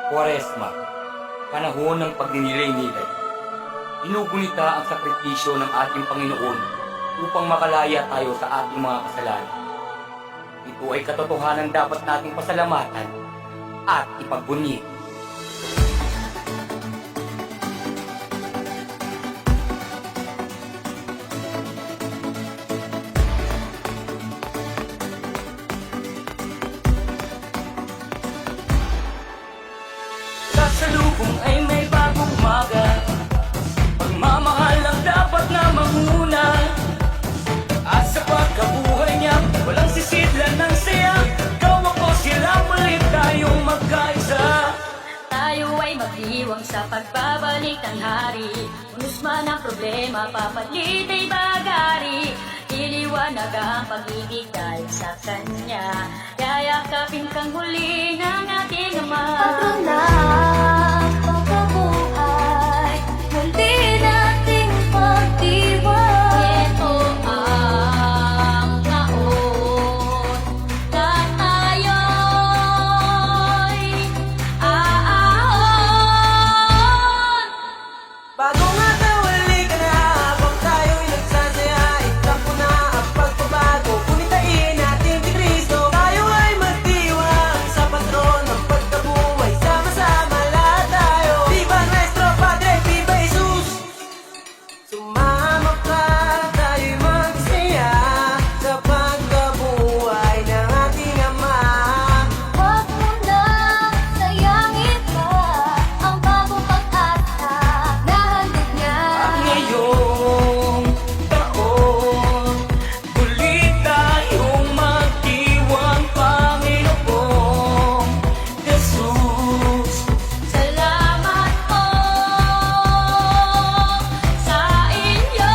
Kwaresma, panahon ng pagninilay-nilay. Ginugunita ang sakripisyo ng ating Panginoon upang makalaya tayo sa ating mga kasalanan. Ito ay katotohanan dapat nating pasalamatan at ipagbunyi. Sasalubong ay may bagong umaga. Pagmamahal ang dapat na manguna. At sa pagkabuhay niya, walang sisidlan ng saya. Ikaw ako sila, muli tayong magkaisa. Tayo ay magdiwang sa pagbabalik ng hari. Unos man ang problema, papalit ay bagari. Iliwanag ang pag-ibig dahil sa kanya. Yayakapin kang huli ng ating Ama. Pagkanak, pagkabuhay, muli nating pagdiwang. Ito ang taon na tayo'y aahon. Bago nga tawali ka na, habang tayo'y nagsasaya, itakbo na ang pagbabago. Kunitain natin si Kristo, tayo ay magdiwang sa patron ng pagkabuhay. Sama-sama lahat tayo, Viva Nuestro Padre, Viva Jesus! Sumama ka, tayo'y magsaya sa pagkabuhay ng ating Ama. Huwag mo nang sayangin pa ang bagong pag-asa na handog niya. At ngayong taon, muli tayong magdiwang, Panginoong Jesus. Salamat po sa inyo.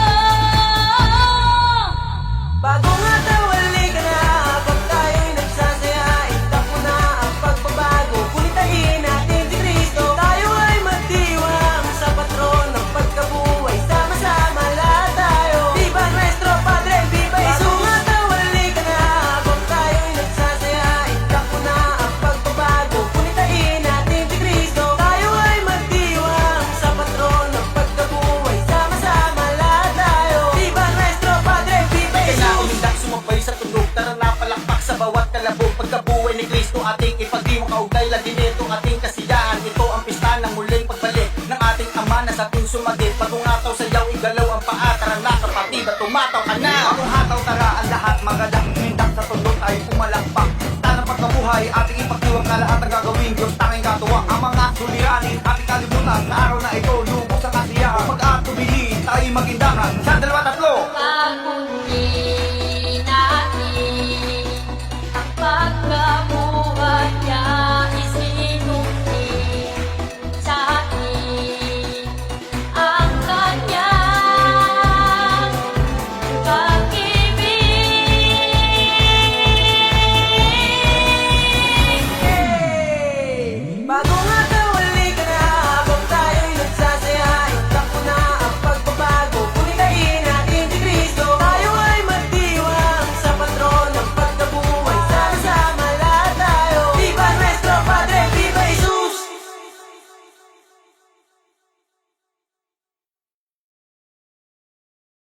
Bago nga tawali ka na, habang tayo'y nagsasaya, itakbo na ang pagbabago. Kunitain natin si Kristo, tayo ay magdiwang sa patron ng pagkabuhay. Sama-sama lahat tayo, Viva Nuestro Padre, Viva Jesus! Bago nga tawali ka na, habang tayo'y nagsasaya, itakbo na ang pagbabago. Kunitain natin si Kristo, tayo ay magdiwang sa patron ng pagkabuhay. Sama-sama lahat tayo, Viva Nuestro Padre, Viva Kaya Jesus! umindak sumabay sa tunog, tara na palakpak sa bawat kalabog. Pagkabuhay ni Kristo ating ipagdiwang, kaugnay lagi nito ating kasiyahan. Ito ang pista ng muling pagbalik ng ating Ama na sa ating sumagit. Pagungataw sayaw, igalaw ang paa, tara na kapatid at tumataw ka na. Pagungataw tara ang lahat, magalang umindak sa tunog ay pumalakpak. Tara pagkabuhay, ating ipagdiwang na lahat ang gagawin. Diyos tanging katuwang, ang mga suliranin ating kalimutan. Sa araw na ito, lubos ang kasiyahan. Pag-atubili, tayo maginda